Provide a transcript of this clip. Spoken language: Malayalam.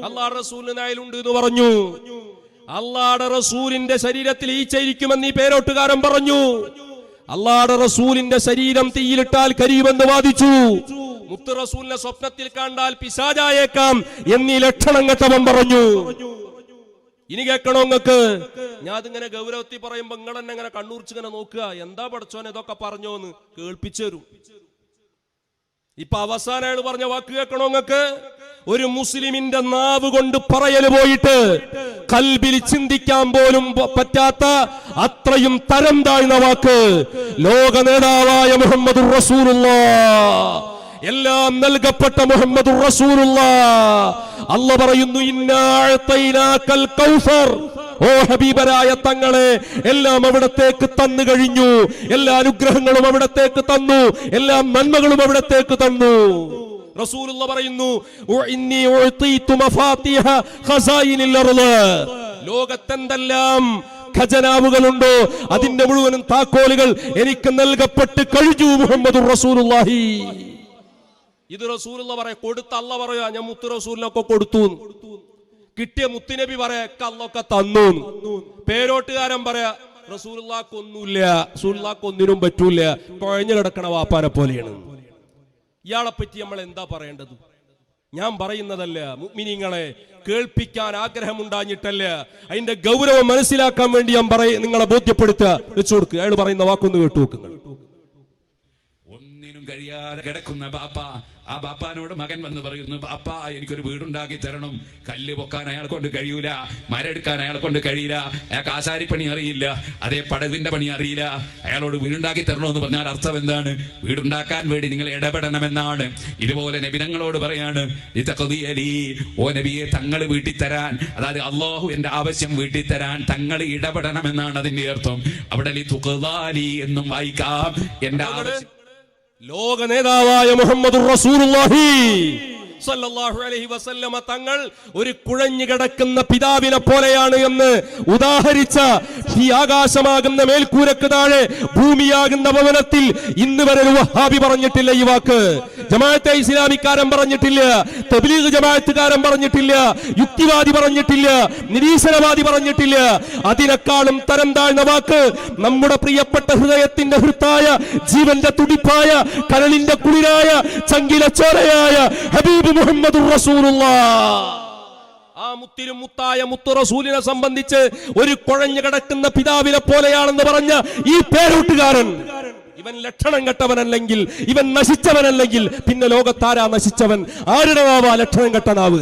അള്ളാഹുടെ റസൂലിന് നായലുണ്ട് എന്ന് പറഞ്ഞു. അള്ളാഹുടെ റസൂലിന്റെ ശരീരത്തിൽ ഈച്ച ഇരിക്കുമെന്ന് ഈ പേരോട്ടുകാരൻ പറഞ്ഞു. അള്ളാഹുടെ റസൂലിന്റെ ശരീരം തീയിലിട്ടാൽ കരിയുമെന്ന് വാദിച്ചു. മുത്ത് റസൂലിനെ സ്വപ്നത്തിൽ കണ്ടാൽ പിശാചായേക്കാം എന്നീ ലക്ഷണം കെട്ടവൻ പറഞ്ഞു. ഇനി കേൾക്കണോ നിങ്ങൾക്ക്? ഞാൻ അതിങ്ങനെ ഗൗരവത്തിൽ പറയുമ്പോ നിങ്ങൾ തന്നെ ഇങ്ങനെ കണ്ണൂർച്ചിങ്ങനെ നോക്കുക, എന്താ പഠിച്ചോനെ ഇതൊക്കെ പറഞ്ഞോന്ന് കേൾപ്പിച്ചു തരും. ഇപ്പൊ അവസാനം അയാൾ പറഞ്ഞ വാക്ക് കേൾക്കണോ നിങ്ങൾക്ക്? ഒരു മുസ്ലിമിന്റെ നാവ് കൊണ്ട് പറയല് പോയിട്ട് കൽബിൽ ചിന്തിക്കാൻ പോലും പറ്റാത്ത അത്രയും തരം താഴ്ന്ന വാക്ക്. ലോക നേതാവായ മുഹമ്മദുർ റസൂലുള്ളാഹ്, എല്ലാം നൽകപ്പെട്ട മുഹമ്മദുർ റസൂലുള്ളാഹ് അല്ലാഹു പറയുന്നു, ഇന്നാ അഅതൈനാകൽ കൗസർ. ഓ ഹബീബരായ തങ്ങളെ, എല്ലാം അവിടത്തേക്ക് തന്നു കഴിഞ്ഞു. എല്ലാ അനുഗ്രഹങ്ങളും അവിടത്തേക്ക് തന്നു, എല്ലാ നന്മകളും അവിടത്തേക്ക് തന്നു. റസൂലുള്ളാഹി പറയുന്നു, ഇന്നി ഉഅതീതു മഫാത്തിഹ ഖസായിനിൽ അർള്. ലോകത്തെന്തെല്ലാം ഖജനാവുകളുണ്ടോ അതിന്റെ മുഴുവനും താക്കോലുകൾ എനിക്ക് നൽകപ്പെട്ട് കഴിഞ്ഞു മുഹമ്മദുർ റസൂലുള്ളാഹി. ഇത് റസൂലുള്ളാഹി പറയാ, കൊടുത്ത അല്ലാഹ് പറയാ ഞാൻ മുത്ത് റസൂലിനൊക്കെ കൊടുത്തു. കിട്ടിയ മുത്തുനബി പറയാ അല്ലാഹൊക്കെ തന്നു. പേരോട്ടുകാരൻ പറയാ റസൂലുള്ളാഹിക്കൊന്നുമില്ല, റസൂലുള്ളാഹിക്കൊന്നിനും പറ്റൂല, കുഴഞ്ഞു കിടക്കണ വാപ്പാനെ പോലെയാണ്. ഇയാളെ പറ്റി നമ്മൾ എന്താ പറയേണ്ടത്? ഞാൻ പറയുന്നതല്ല, മുഅ്മിനീങ്ങളെ കേൾപ്പിക്കാൻ ആഗ്രഹമുണ്ടാഞ്ഞിട്ടല്ല, അതിന്റെ ഗൗരവം മനസ്സിലാക്കാൻ വേണ്ടി ഞാൻ നിങ്ങളെ ബോധ്യപ്പെടുത്തുക. വെച്ചു കൊടുക്കുക. അയാൾ പറയുന്ന വാക്കൊന്ന് കേട്ടു നോക്കുക. ഒന്നിനും കഴിയാതെ കിടക്കുന്ന ബാപ്പ, ആ ബാപ്പാനോട് മകൻ വന്ന് പറയുന്നു, ബാപ്പ എനിക്കൊരു വീടുണ്ടാക്കി തരണം. കല്ല് പൊക്കാൻ അയാളെ കൊണ്ട് കഴിയൂല, മരെടുക്കാൻ അയാളെ കൊണ്ട് കഴിയില്ല, അയാൾക്ക് ആശാരിപ്പണി അറിയില്ല, അതേ പടവിന്റെ പണി അറിയില്ല. അയാളോട് വീടുണ്ടാക്കി തരണമെന്ന് പറഞ്ഞാൽ അർത്ഥം എന്താണ്? വീടുണ്ടാക്കാൻ വേണ്ടി നിങ്ങൾ ഇടപെടണമെന്നാണ്. ഇതുപോലെ നബിതങ്ങളോട് പറയാണ്, ഓ നബിയെ തങ്ങൾ വീട്ടിൽ തരാൻ, അതായത് അള്ളാഹു എന്റെ ആവശ്യം വീട്ടിൽ തരാൻ തങ്ങൾ ഇടപെടണമെന്നാണ് അതിന്റെ അർത്ഥം. അവിടെ എന്നും വായിക്കാം എന്റെ ആവശ്യം. ലോക നേതാവായ മുഹമ്മദുർ റസൂലുള്ളാഹി സല്ലല്ലാഹു അലൈഹി വസല്ലമ തങ്ങൾ ഒരു കുഴഞ്ഞു കിടക്കുന്ന പിതാവിനെ പോലെയാണ് എന്ന് ഉദാഹരിച്ച ഈ ആകാശമാകുന്ന മേൽക്കൂരക്ക് താഴെ ഭൂമിയാകുന്ന ഭവനത്തിൽ ഇന്ന് വരെ ഒരു വഹാബി പറഞ്ഞിട്ടില്ല ഈ വാക്ക്. ജമാഅത്തെ ഇസ്ലാമിക്കാരൻ പറഞ്ഞിട്ടില്ല, തബ്ലീഗ് ജമാഅത്തുകാരൻ പറഞ്ഞിട്ടില്ല, യുക്തിവാദി പറഞ്ഞിട്ടില്ല, നിരീശ്വരവാദി പറഞ്ഞിട്ടില്ല. അതിനേക്കാളും തരം താഴ്ന്ന വാക്ക് നമ്മുടെ പ്രിയപ്പെട്ട ഹൃദയത്തിന്റെ ഹൃത്തായ, ജീവന്റെ തുടിപ്പായ, കരളിന്റെ കുളിരായ, ചങ്കില ചോരയായ ഹബീബ് മുഹമ്മദുർ റസൂലുള്ളാഹ്. ആ മുത്തിലും മുത്തായ മുത്തു റസൂലിനെ സംബന്ധിച്ച് ഒരു കുഴഞ്ഞു കിടക്കുന്ന പിതാവിനെ പോലെയാണെന്ന് പറഞ്ഞ ഈ പേരൂട്ടുകാരൻ, ഇവൻ ലക്ഷണം കെട്ടവനല്ലെങ്കിൽ, ഇവൻ നശിച്ചവനല്ലെങ്കിൽ പിന്നെ ലോകത്താരാ നശിച്ചവൻ? ആരുടെ നാവാ ലക്ഷണം കെട്ട നാവ്?